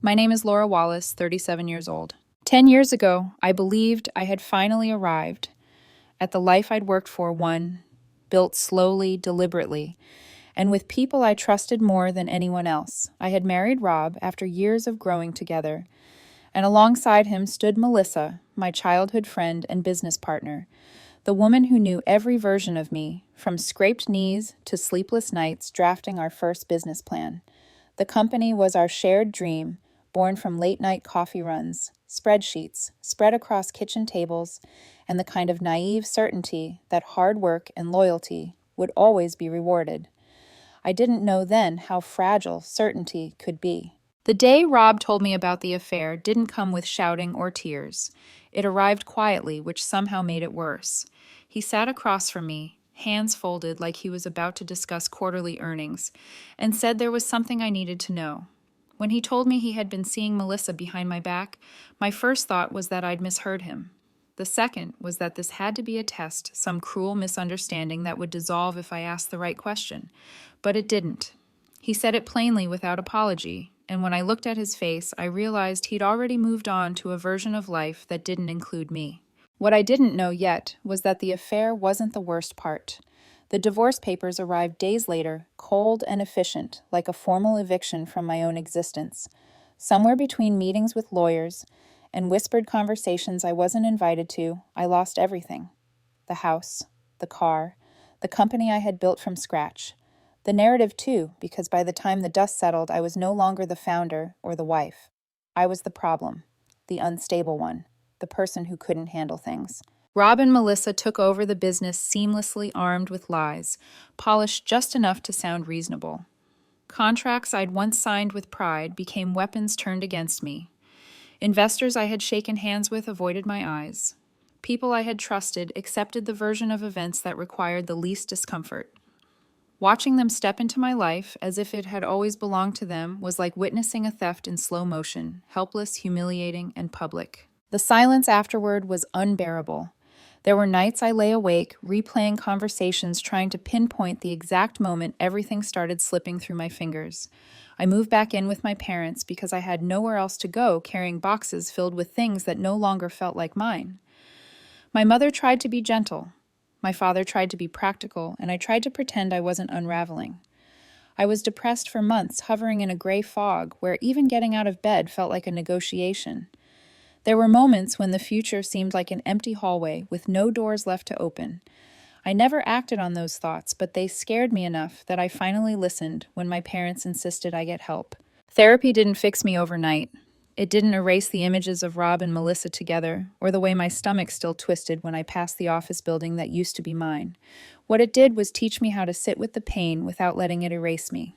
My name is Laura Wallace, 37 years old. 10 years ago, I believed I had finally arrived at the life I'd worked for, one built slowly, deliberately, and with people I trusted more than anyone else. I had married Rob after years of growing together, and alongside him stood Melissa, my childhood friend and business partner, the woman who knew every version of me, from scraped knees to sleepless nights drafting our first business plan. The company was our shared dream, born from late-night coffee runs, spreadsheets spread across kitchen tables, and the kind of naive certainty that hard work and loyalty would always be rewarded. I didn't know then how fragile certainty could be. The day Rob told me about the affair didn't come with shouting or tears. It arrived quietly, which somehow made it worse. He sat across from me, hands folded like he was about to discuss quarterly earnings, and said there was something I needed to know. When he told me he had been seeing Melissa behind my back, my first thought was that I'd misheard him. The second was that this had to be a test, some cruel misunderstanding that would dissolve if I asked the right question. But it didn't. He said it plainly without apology, and when I looked at his face, I realized he'd already moved on to a version of life that didn't include me. What I didn't know yet was that the affair wasn't the worst part. The divorce papers arrived days later, cold and efficient, like a formal eviction from my own existence. Somewhere between meetings with lawyers and whispered conversations I wasn't invited to, I lost everything. The house, the car, the company I had built from scratch. The narrative too, because by the time the dust settled, I was no longer the founder or the wife. I was the problem, the unstable one, the person who couldn't handle things. Rob and Melissa took over the business seamlessly armed with lies, polished just enough to sound reasonable. Contracts I'd once signed with pride became weapons turned against me. Investors I had shaken hands with avoided my eyes. People I had trusted accepted the version of events that required the least discomfort. Watching them step into my life as if it had always belonged to them was like witnessing a theft in slow motion, helpless, humiliating, and public. The silence afterward was unbearable. There were nights I lay awake, replaying conversations, trying to pinpoint the exact moment everything started slipping through my fingers. I moved back in with my parents because I had nowhere else to go, carrying boxes filled with things that no longer felt like mine. My mother tried to be gentle. My father tried to be practical, and I tried to pretend I wasn't unraveling. I was depressed for months, hovering in a gray fog where even getting out of bed felt like a negotiation. There were moments when the future seemed like an empty hallway with no doors left to open. I never acted on those thoughts, but they scared me enough that I finally listened when my parents insisted I get help. Therapy didn't fix me overnight. It didn't erase the images of Rob and Melissa together, or the way my stomach still twisted when I passed the office building that used to be mine. What it did was teach me how to sit with the pain without letting it erase me.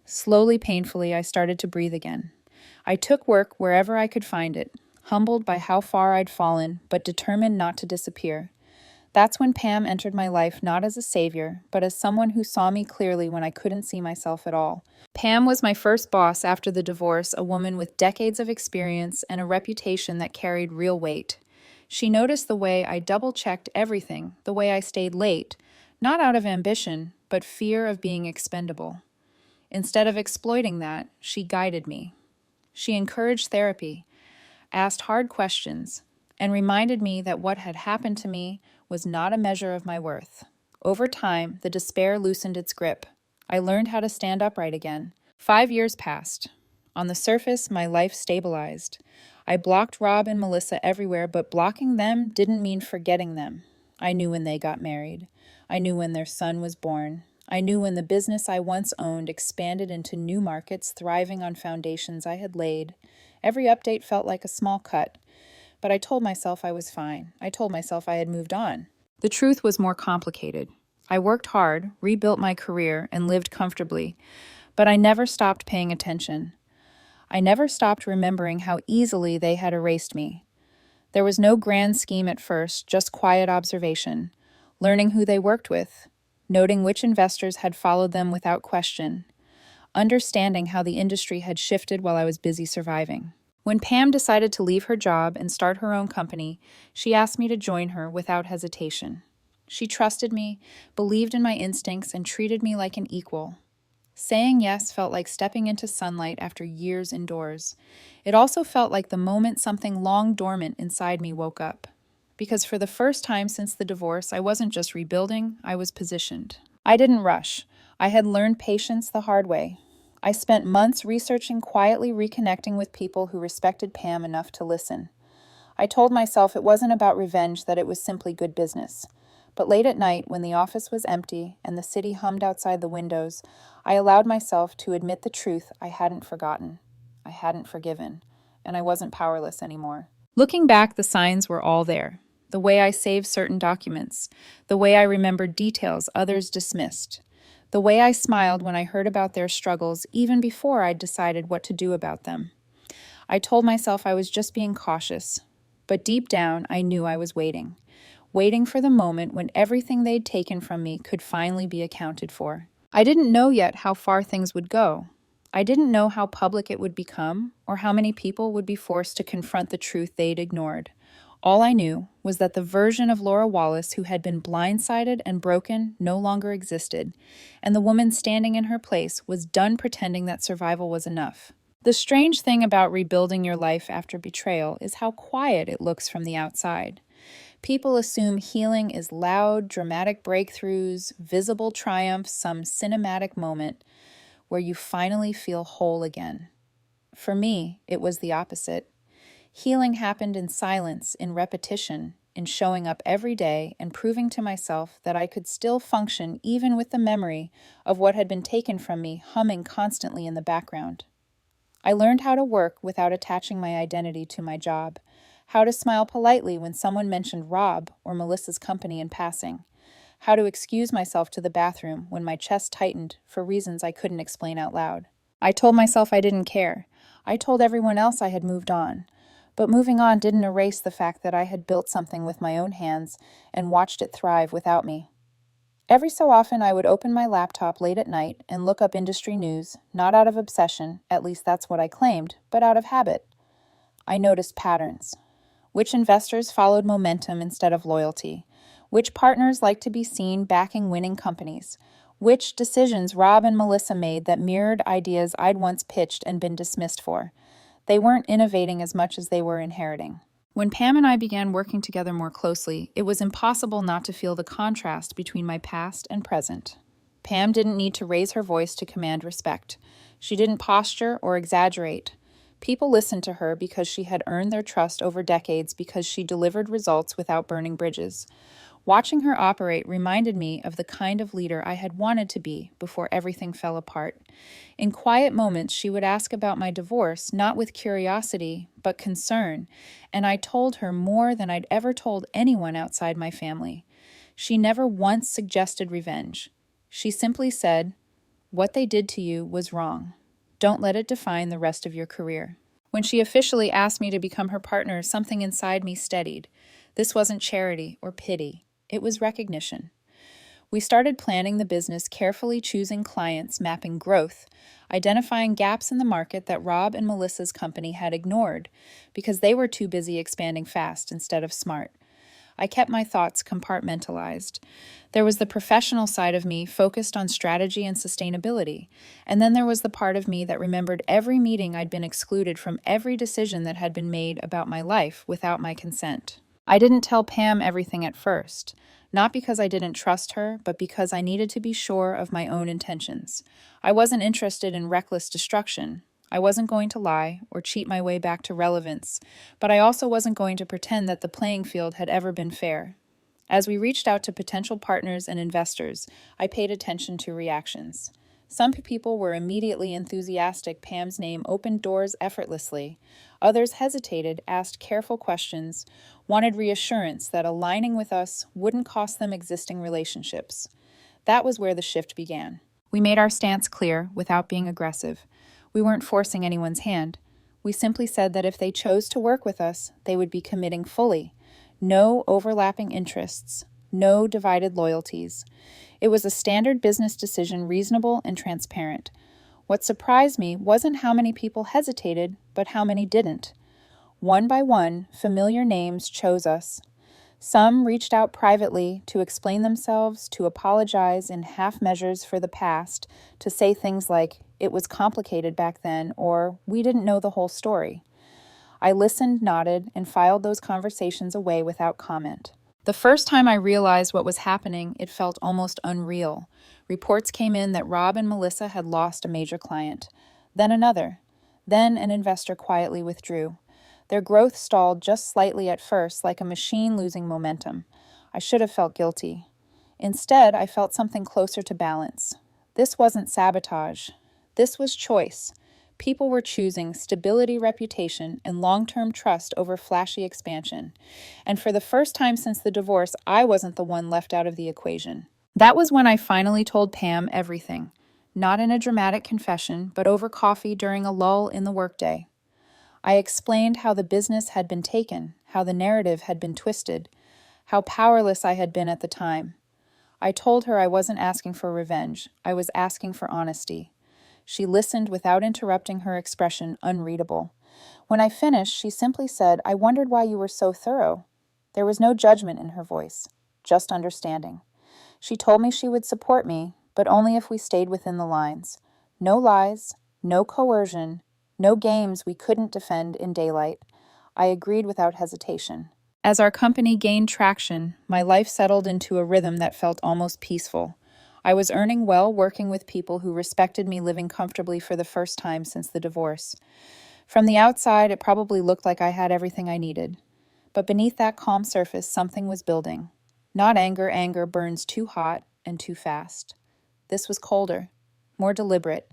Slowly, painfully, I started to breathe again. I took work wherever I could find it, humbled by how far I'd fallen, but determined not to disappear. That's when Pam entered my life not as a savior, but as someone who saw me clearly when I couldn't see myself at all. Pam was my first boss after the divorce, a woman with decades of experience and a reputation that carried real weight. She noticed the way I double-checked everything, the way I stayed late, not out of ambition, but fear of being expendable. Instead of exploiting that, she guided me. She encouraged therapy, asked hard questions, and reminded me that what had happened to me was not a measure of my worth. Over time, the despair loosened its grip. I learned how to stand upright again. 5 years passed. On the surface, my life stabilized. I blocked Rob and Melissa everywhere, but blocking them didn't mean forgetting them. I knew when they got married. I knew when their son was born. I knew when the business I once owned expanded into new markets, thriving on foundations I had laid. Every update felt like a small cut. But I told myself I was fine. I told myself I had moved on. The truth was more complicated. I worked hard, rebuilt my career, and lived comfortably, but I never stopped paying attention. I never stopped remembering how easily they had erased me. There was no grand scheme at first, just quiet observation, learning who they worked with, noting which investors had followed them without question, understanding how the industry had shifted while I was busy surviving. When Pam decided to leave her job and start her own company, she asked me to join her without hesitation. She trusted me, believed in my instincts, and treated me like an equal. Saying yes felt like stepping into sunlight after years indoors. It also felt like the moment something long dormant inside me woke up. Because for the first time since the divorce, I wasn't just rebuilding, I was positioned. I didn't rush. I had learned patience the hard way. I spent months researching, quietly reconnecting with people who respected Pam enough to listen. I told myself it wasn't about revenge, that it was simply good business. But late at night, when the office was empty and the city hummed outside the windows, I allowed myself to admit the truth. I hadn't forgotten. I hadn't forgiven. And I wasn't powerless anymore. Looking back, the signs were all there. The way I saved certain documents, the way I remembered details others dismissed, the way I smiled when I heard about their struggles even before I'd decided what to do about them. I told myself I was just being cautious, but deep down I knew I was waiting for the moment when everything they'd taken from me could finally be accounted for. I didn't know yet how far things would go. I didn't know how public it would become or how many people would be forced to confront the truth they'd ignored. All I knew was that the version of Laura Wallace who had been blindsided and broken no longer existed, and the woman standing in her place was done pretending that survival was enough. The strange thing about rebuilding your life after betrayal is how quiet it looks from the outside. People assume healing is loud, dramatic breakthroughs, visible triumphs, some cinematic moment where you finally feel whole again. For me, it was the opposite. Healing happened in silence, in repetition, in showing up every day and proving to myself that I could still function even with the memory of what had been taken from me humming constantly in the background. I learned how to work without attaching my identity to my job, how to smile politely when someone mentioned Rob or Melissa's company in passing, how to excuse myself to the bathroom when my chest tightened for reasons I couldn't explain out loud. I told myself I didn't care. I told everyone else I had moved on. But moving on didn't erase the fact that I had built something with my own hands and watched it thrive without me. Every so often, I would open my laptop late at night and look up industry news, not out of obsession, at least that's what I claimed, but out of habit. I noticed patterns. Which investors followed momentum instead of loyalty? Which partners liked to be seen backing winning companies? Which decisions Rob and Melissa made that mirrored ideas I'd once pitched and been dismissed for? They weren't innovating as much as they were inheriting. When Pam and I began working together more closely, it was impossible not to feel the contrast between my past and present. Pam didn't need to raise her voice to command respect. She didn't posture or exaggerate. People listened to her because she had earned their trust over decades, because she delivered results without burning bridges. Watching her operate reminded me of the kind of leader I had wanted to be before everything fell apart. In quiet moments, she would ask about my divorce, not with curiosity, but concern, and I told her more than I'd ever told anyone outside my family. She never once suggested revenge. She simply said, "What they did to you was wrong. Don't let it define the rest of your career." When she officially asked me to become her partner, something inside me steadied. This wasn't charity or pity. It was recognition. We started planning the business, carefully choosing clients, mapping growth, identifying gaps in the market that Rob and Melissa's company had ignored because they were too busy expanding fast instead of smart. I kept my thoughts compartmentalized. There was the professional side of me focused on strategy and sustainability, and then there was the part of me that remembered every meeting I'd been excluded from, every decision that had been made about my life without my consent. I didn't tell Pam everything at first, not because I didn't trust her, but because I needed to be sure of my own intentions. I wasn't interested in reckless destruction. I wasn't going to lie or cheat my way back to relevance, but I also wasn't going to pretend that the playing field had ever been fair. As we reached out to potential partners and investors, I paid attention to reactions. Some people were immediately enthusiastic. Pam's name opened doors effortlessly. Others hesitated, asked careful questions, wanted reassurance that aligning with us wouldn't cost them existing relationships. That was where the shift began. We made our stance clear without being aggressive. We weren't forcing anyone's hand. We simply said that if they chose to work with us, they would be committing fully. No overlapping interests, no divided loyalties. It was a standard business decision, reasonable and transparent. What surprised me wasn't how many people hesitated, but how many didn't. One by one, familiar names chose us. Some reached out privately to explain themselves, to apologize in half measures for the past, to say things like, "It was complicated back then," or "We didn't know the whole story." I listened, nodded, and filed those conversations away without comment. The first time I realized what was happening, it felt almost unreal. Reports came in that Rob and Melissa had lost a major client, then another. Then an investor quietly withdrew. Their growth stalled just slightly at first, like a machine losing momentum. I should have felt guilty. Instead, I felt something closer to balance. This wasn't sabotage. This was choice. People were choosing stability, reputation, and long-term trust over flashy expansion. And for the first time since the divorce, I wasn't the one left out of the equation. That was when I finally told Pam everything. Not in a dramatic confession, but over coffee during a lull in the workday. I explained how the business had been taken, how the narrative had been twisted, how powerless I had been at the time. I told her I wasn't asking for revenge. I was asking for honesty. She listened without interrupting, her expression unreadable. When I finished, she simply said, "I wondered why you were so thorough." There was no judgment in her voice, just understanding. She told me she would support me, but only if we stayed within the lines. No lies, no coercion, no games we couldn't defend in daylight. I agreed without hesitation. As our company gained traction, my life settled into a rhythm that felt almost peaceful. I was earning well, working with people who respected me, living comfortably for the first time since the divorce. From the outside, it probably looked like I had everything I needed. But beneath that calm surface, something was building. Not anger. Anger burns too hot and too fast. This was colder, more deliberate,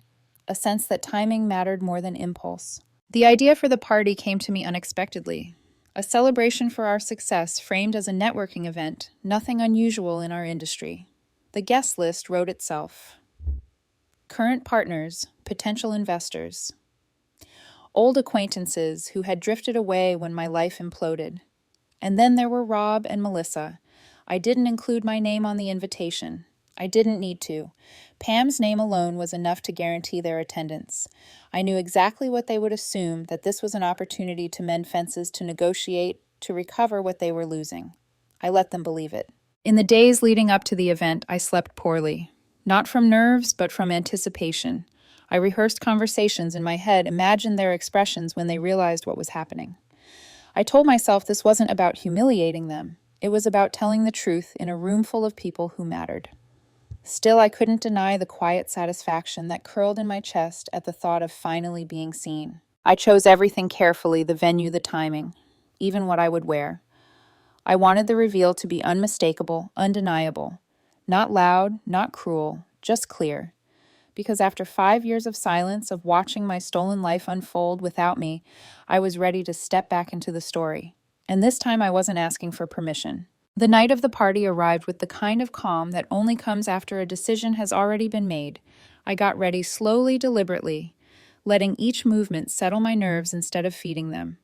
a sense that timing mattered more than impulse. The idea for the party came to me unexpectedly. A celebration for our success framed as a networking event, nothing unusual in our industry. The guest list wrote itself. Current partners, potential investors, old acquaintances who had drifted away when my life imploded. And then there were Rob and Melissa. I didn't include my name on the invitation. I didn't need to. Pam's name alone was enough to guarantee their attendance. I knew exactly what they would assume, that this was an opportunity to mend fences, to negotiate, to recover what they were losing. I let them believe it. In the days leading up to the event, I slept poorly. Not from nerves, but from anticipation. I rehearsed conversations in my head, imagined their expressions when they realized what was happening. I told myself this wasn't about humiliating them. It was about telling the truth in a room full of people who mattered. Still, I couldn't deny the quiet satisfaction that curled in my chest at the thought of finally being seen. I chose everything carefully, the venue, the timing, even what I would wear. I wanted the reveal to be unmistakable, undeniable. Not loud, not cruel, just clear. Because after 5 years of silence, of watching my stolen life unfold without me, I was ready to step back into the story. And this time I wasn't asking for permission. The night of the party arrived with the kind of calm that only comes after a decision has already been made. I got ready slowly, deliberately, letting each movement settle my nerves instead of feeding them.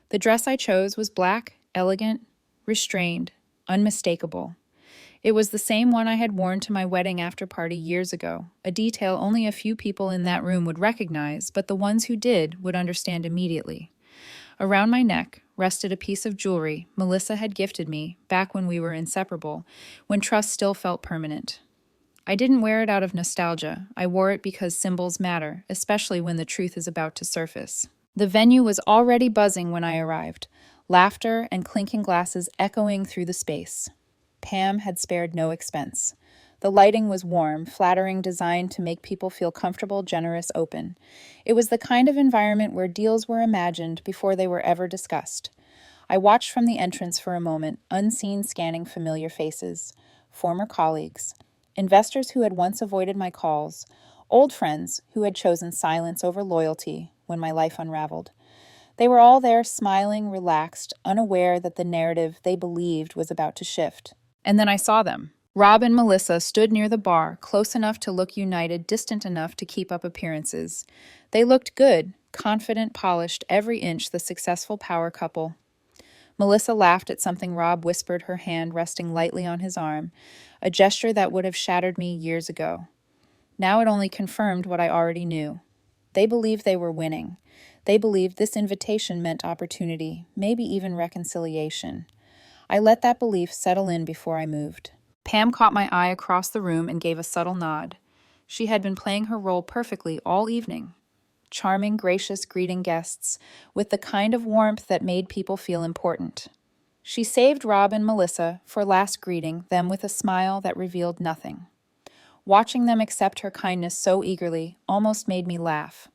The dress I chose was black, elegant, restrained, unmistakable. It was the same one I had worn to my wedding after party years ago, a detail only a few people in that room would recognize, but the ones who did would understand immediately. Around my neck rested a piece of jewelry Melissa had gifted me back when we were inseparable, when trust still felt permanent. I didn't wear it out of nostalgia. I wore it because symbols matter, especially when the truth is about to surface. The venue was already buzzing when I arrived, laughter and clinking glasses echoing through the space. Pam had spared no expense. The lighting was warm, flattering, designed to make people feel comfortable, generous, open. It was the kind of environment where deals were imagined before they were ever discussed. I watched from the entrance for a moment, unseen, scanning familiar faces, former colleagues, investors who had once avoided my calls, old friends who had chosen silence over loyalty when my life unraveled. They were all there, smiling, relaxed, unaware that the narrative they believed was about to shift. And then I saw them. Rob and Melissa stood near the bar, close enough to look united, distant enough to keep up appearances. They looked good, confident, polished, every inch the successful power couple. Melissa laughed at something Rob whispered, her hand resting lightly on his arm, a gesture that would have shattered me years ago. Now it only confirmed what I already knew. They believed they were winning. They believed this invitation meant opportunity, maybe even reconciliation. I let that belief settle in before I moved. Pam caught my eye across the room and gave a subtle nod. She had been playing her role perfectly all evening. Charming, gracious, greeting guests with the kind of warmth that made people feel important. She saved Rob and Melissa for last, greeting them with a smile that revealed nothing. Watching them accept her kindness so eagerly almost made me laugh.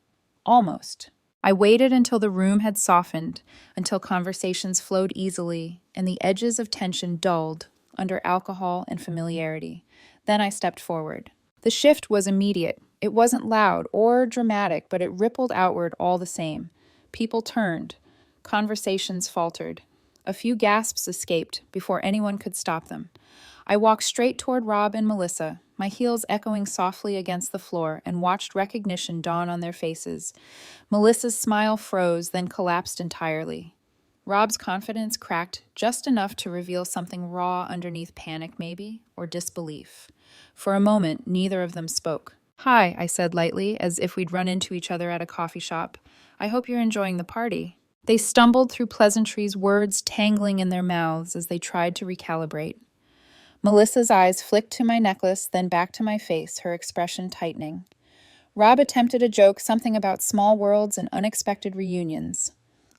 Almost. I waited until the room had softened, until conversations flowed easily and the edges of tension dulled under alcohol and familiarity. Then I stepped forward. The shift was immediate. It wasn't loud or dramatic, but it rippled outward all the same. People turned. Conversations faltered. A few gasps escaped before anyone could stop them. I walked straight toward Rob and Melissa, my heels echoing softly against the floor, and watched recognition dawn on their faces. Melissa's smile froze, then collapsed entirely. Rob's confidence cracked just enough to reveal something raw underneath panic, maybe, or disbelief. For a moment, neither of them spoke. "Hi," I said lightly, as if we'd run into each other at a coffee shop. "I hope you're enjoying the party." They stumbled through pleasantries, words tangling in their mouths as they tried to recalibrate. Melissa's eyes flicked to my necklace, then back to my face, her expression tightening. Rob attempted a joke, something about small worlds and unexpected reunions.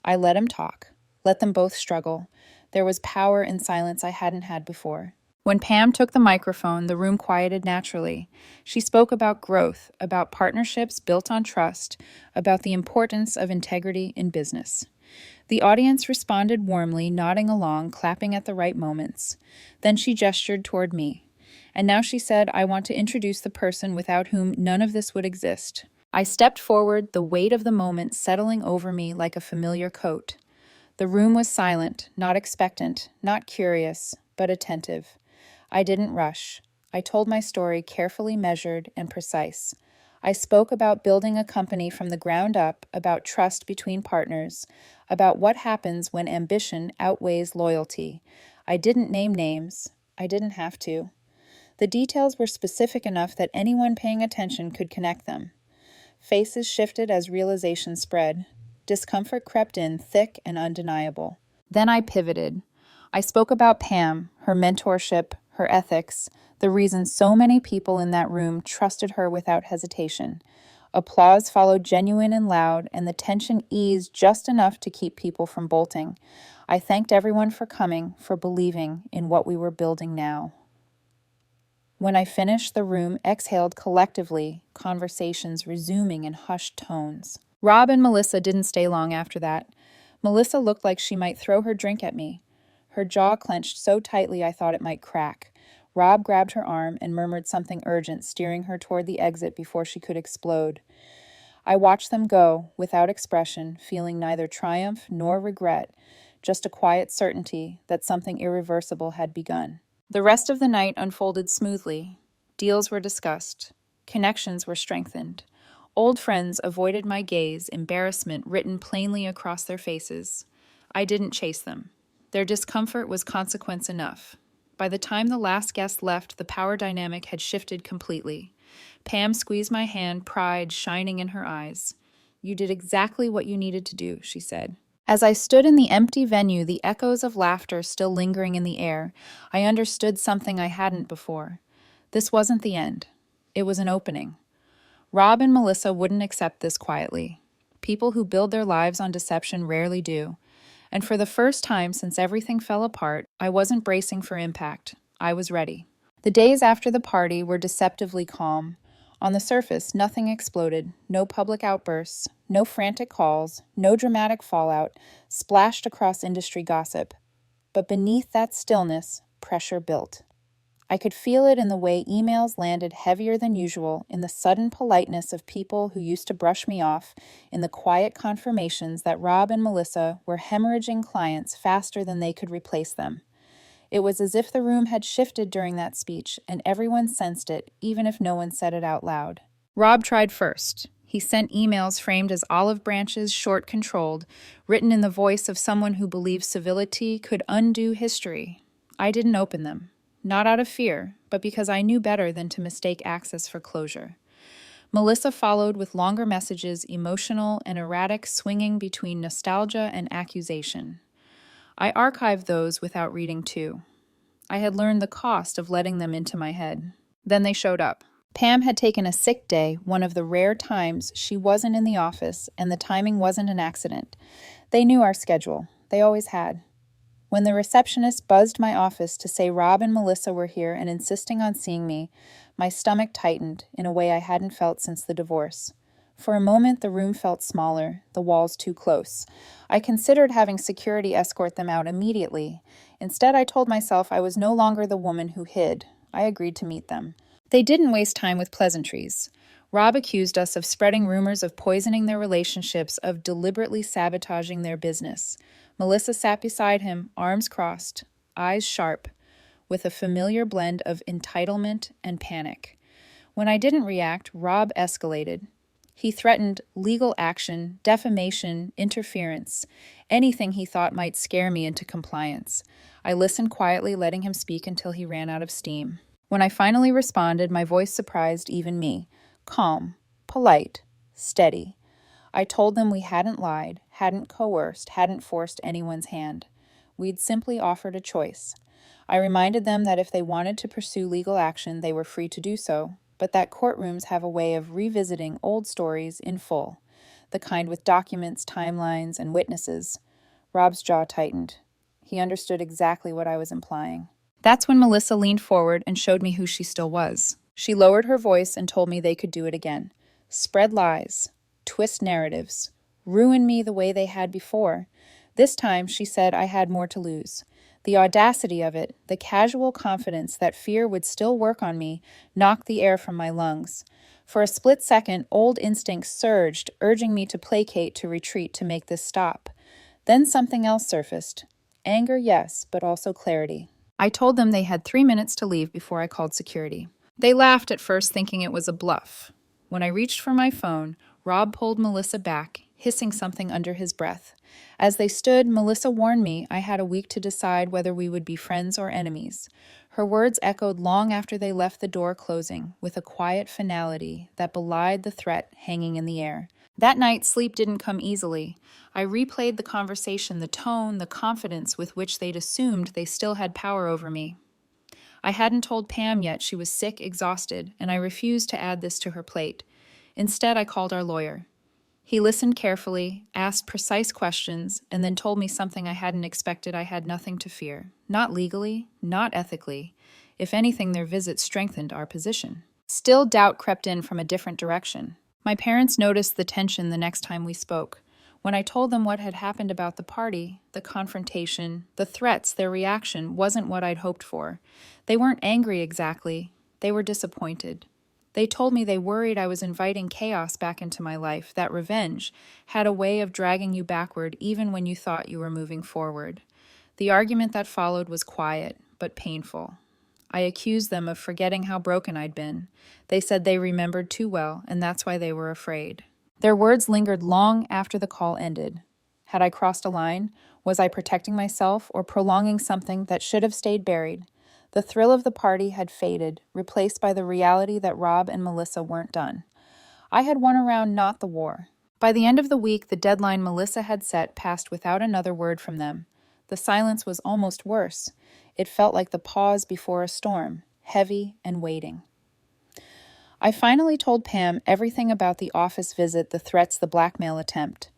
I let him talk, let them both struggle. There was power in silence I hadn't had before. When Pam took the microphone, the room quieted naturally. She spoke about growth, about partnerships built on trust, about the importance of integrity in business. The audience responded warmly, nodding along, clapping at the right moments. Then she gestured toward me. "And now," she said, "I want to introduce the person without whom none of this would exist." I stepped forward, the weight of the moment settling over me like a familiar coat. The room was silent, not expectant, not curious, but attentive. I didn't rush. I told my story carefully measured and precise. I spoke about building a company from the ground up, about trust between partners, about what happens when ambition outweighs loyalty. I didn't name names. I didn't have to. The details were specific enough that anyone paying attention could connect them. Faces shifted as realization spread. Discomfort crept in, thick and undeniable. Then I pivoted. I spoke about Pam, her mentorship, her ethics, the reason so many people in that room trusted her without hesitation. Applause followed, genuine and loud, and the tension eased just enough to keep people from bolting. I thanked everyone for coming, for believing in what we were building now. When I finished, the room exhaled collectively, conversations resuming in hushed tones. Rob and Melissa didn't stay long after that. Melissa looked like she might throw her drink at me. Her jaw clenched so tightly I thought it might crack. Rob grabbed her arm and murmured something urgent, steering her toward the exit before she could explode. I watched them go, without expression, feeling neither triumph nor regret, just a quiet certainty that something irreversible had begun. The rest of the night unfolded smoothly. Deals were discussed. Connections were strengthened. Old friends avoided my gaze, embarrassment written plainly across their faces. I didn't chase them. Their discomfort was consequence enough. By the time the last guest left, the power dynamic had shifted completely. Pam squeezed my hand, pride shining in her eyes. "You did exactly what you needed to do," she said. As I stood in the empty venue, the echoes of laughter still lingering in the air, I understood something I hadn't before. This wasn't the end. It was an opening. Rob and Melissa wouldn't accept this quietly. People who build their lives on deception rarely do. And for the first time since everything fell apart, I wasn't bracing for impact. I was ready. The days after the party were deceptively calm. On the surface, nothing exploded, no public outbursts, no frantic calls, no dramatic fallout splashed across industry gossip. But beneath that stillness, pressure built. I could feel it in the way emails landed heavier than usual, in the sudden politeness of people who used to brush me off, in the quiet confirmations that Rob and Melissa were hemorrhaging clients faster than they could replace them. It was as if the room had shifted during that speech, and everyone sensed it, even if no one said it out loud. Rob tried first. He sent emails framed as olive branches, short controlled, written in the voice of someone who believed civility could undo history. I didn't open them. Not out of fear, but because I knew better than to mistake access for closure. Melissa followed with longer messages, emotional and erratic, swinging between nostalgia and accusation. I archived those without reading too. I had learned the cost of letting them into my head. Then they showed up. Pam had taken a sick day, one of the rare times she wasn't in the office, and the timing wasn't an accident. They knew our schedule. They always had. When the receptionist buzzed my office to say Rob and Melissa were here and insisting on seeing me, my stomach tightened in a way I hadn't felt since the divorce. For a moment, the room felt smaller, the walls too close. I considered having security escort them out immediately. Instead, I told myself I was no longer the woman who hid. I agreed to meet them. They didn't waste time with pleasantries. Rob accused us of spreading rumors of poisoning their relationships, of deliberately sabotaging their business. Melissa sat beside him, arms crossed, eyes sharp, with a familiar blend of entitlement and panic. When I didn't react, Rob escalated. He threatened legal action, defamation, interference, anything he thought might scare me into compliance. I listened quietly, letting him speak until he ran out of steam. When I finally responded, my voice surprised even me. Calm, polite, steady. I told them we hadn't lied, hadn't coerced, hadn't forced anyone's hand. We'd simply offered a choice. I reminded them that if they wanted to pursue legal action, they were free to do so, but that courtrooms have a way of revisiting old stories in full, the kind with documents, timelines, and witnesses. Rob's jaw tightened. He understood exactly what I was implying. That's when Melissa leaned forward and showed me who she still was. She lowered her voice and told me they could do it again. Spread lies, twist narratives, ruin me the way they had before. This time, she said, I had more to lose. The audacity of it, the casual confidence that fear would still work on me, knocked the air from my lungs. For a split second, old instincts surged, urging me to placate, to retreat, to make this stop. Then something else surfaced. Anger, yes, but also clarity. I told them they had 3 minutes to leave before I called security. They laughed at first, thinking it was a bluff. When I reached for my phone, Rob pulled Melissa back, hissing something under his breath. As they stood, Melissa warned me I had a week to decide whether we would be friends or enemies. Her words echoed long after they left the door closing, with a quiet finality that belied the threat hanging in the air. That night, sleep didn't come easily. I replayed the conversation, the tone, the confidence with which they'd assumed they still had power over me. I hadn't told Pam yet she was sick, exhausted, and I refused to add this to her plate. Instead, I called our lawyer. He listened carefully, asked precise questions, and then told me something I hadn't expected. I had nothing to fear. Not legally, not ethically. If anything, their visit strengthened our position. Still, doubt crept in from a different direction. My parents noticed the tension the next time we spoke. When I told them what had happened about the party, the confrontation, the threats, their reaction wasn't what I'd hoped for. They weren't angry exactly. They were disappointed. They told me they worried I was inviting chaos back into my life, that revenge had a way of dragging you backward even when you thought you were moving forward. The argument that followed was quiet, but painful. I accused them of forgetting how broken I'd been. They said they remembered too well, and that's why they were afraid. Their words lingered long after the call ended. Had I crossed a line? Was I protecting myself or prolonging something that should have stayed buried? The thrill of the party had faded, replaced by the reality that Rob and Melissa weren't done. I had won a round, not the war. By the end of the week, the deadline Melissa had set passed without another word from them. The silence was almost worse. It felt like the pause before a storm, heavy and waiting. I finally told Pam everything about the office visit, the threats, the blackmail attempt.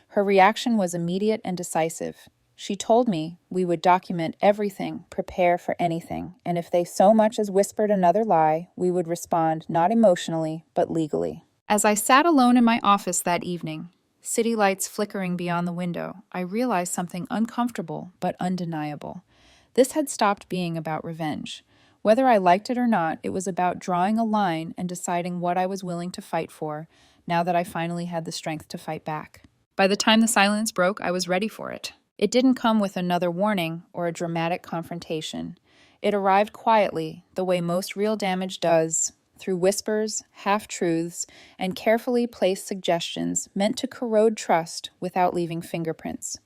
Her reaction was immediate and decisive. She told me we would document everything, prepare for anything, and if they so much as whispered another lie, we would respond not emotionally, but legally. As I sat alone in my office that evening, city lights flickering beyond the window, I realized something uncomfortable but undeniable. This had stopped being about revenge. Whether I liked it or not, it was about drawing a line and deciding what I was willing to fight for, now that I finally had the strength to fight back. By the time the silence broke, I was ready for it. It didn't come with another warning or a dramatic confrontation. It arrived quietly, the way most real damage does, through whispers, half-truths, and carefully placed suggestions meant to corrode trust without leaving fingerprints.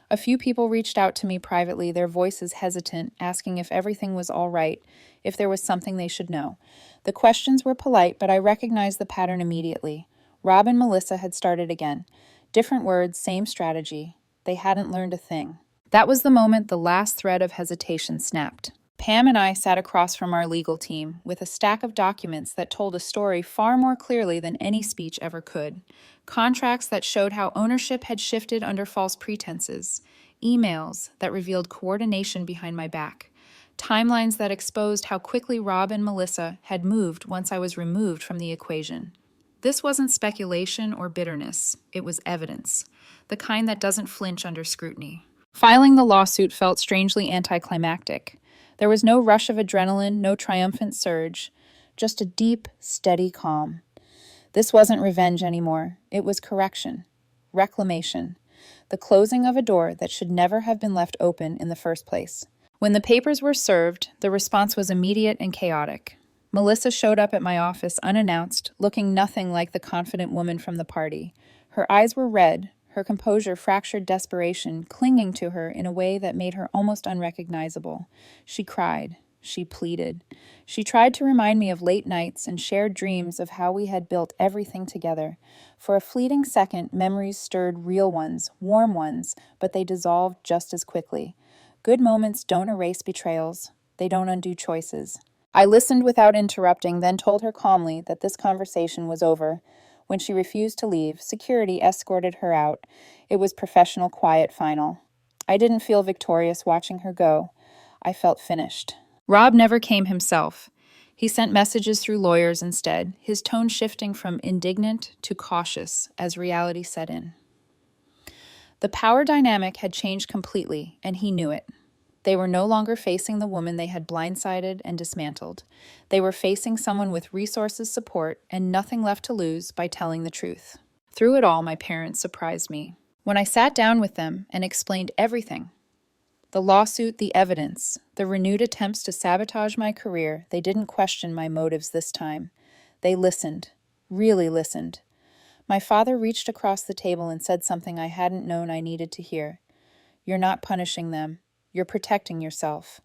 A few people reached out to me privately, their voices hesitant, asking if everything was all right, if there was something they should know. The questions were polite, but I recognized the pattern immediately. Rob and Melissa had started again. Different words, same strategy. They hadn't learned a thing. That was the moment the last thread of hesitation snapped. Pam and I sat across from our legal team with a stack of documents that told a story far more clearly than any speech ever could. Contracts that showed how ownership had shifted under false pretenses, emails that revealed coordination behind my back, timelines that exposed how quickly Rob and Melissa had moved once I was removed from the equation. This wasn't speculation or bitterness, it was evidence, the kind that doesn't flinch under scrutiny. Filing the lawsuit felt strangely anticlimactic. There was no rush of adrenaline, no triumphant surge, just a deep, steady calm. This wasn't revenge anymore. It was correction, reclamation, the closing of a door that should never have been left open in the first place. When the papers were served, the response was immediate and chaotic. Melissa showed up at my office unannounced, looking nothing like the confident woman from the party. Her eyes were red, her composure fractured desperation, clinging to her in a way that made her almost unrecognizable. She cried. She pleaded. She tried to remind me of late nights and shared dreams of how we had built everything together. For a fleeting second, memories stirred real ones, warm ones, but they dissolved just as quickly. Good moments don't erase betrayals. They don't undo choices. I listened without interrupting, then told her calmly that this conversation was over. When she refused to leave, security escorted her out. It was professional, quiet, final. I didn't feel victorious watching her go. I felt finished. Rob never came himself. He sent messages through lawyers instead, his tone shifting from indignant to cautious as reality set in. The power dynamic had changed completely, and he knew it. They were no longer facing the woman they had blindsided and dismantled. They were facing someone with resources, support, and nothing left to lose by telling the truth. Through it all, my parents surprised me. When I sat down with them and explained everything, the lawsuit, the evidence, the renewed attempts to sabotage my career, they didn't question my motives this time. They listened, really listened. My father reached across the table and said something I hadn't known I needed to hear. "You're not punishing them. You're protecting yourself."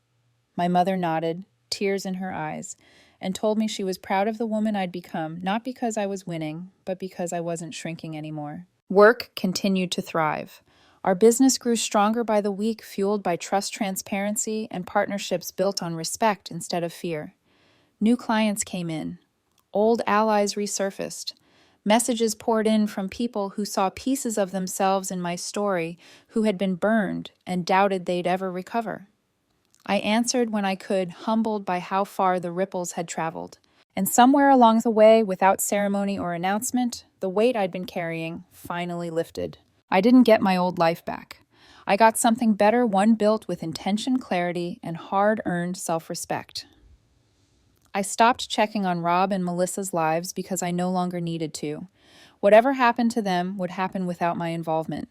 My mother nodded, tears in her eyes, and told me she was proud of the woman I'd become, not because I was winning, but because I wasn't shrinking anymore. Work continued to thrive. Our business grew stronger by the week, fueled by trust, transparency, and partnerships built on respect instead of fear. New clients came in. Old allies resurfaced. Messages poured in from people who saw pieces of themselves in my story, who had been burned and doubted they'd ever recover. I answered when I could, humbled by how far the ripples had traveled. And somewhere along the way, without ceremony or announcement, the weight I'd been carrying finally lifted. I didn't get my old life back. I got something better, one built with intention, clarity, and hard-earned self-respect. I stopped checking on Rob and Melissa's lives because I no longer needed to. Whatever happened to them would happen without my involvement.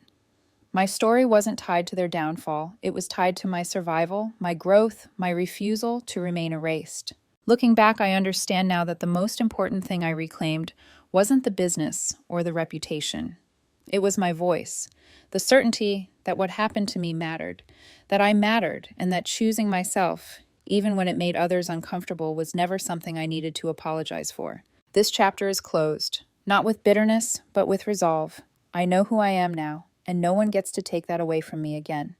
My story wasn't tied to their downfall. It was tied to my survival, my growth, my refusal to remain erased. Looking back, I understand now that the most important thing I reclaimed wasn't the business or the reputation. It was my voice, the certainty that what happened to me mattered, that I mattered, and that choosing myself, even when it made others uncomfortable, was never something I needed to apologize for. This chapter is closed, not with bitterness, but with resolve. I know who I am now, and no one gets to take that away from me again.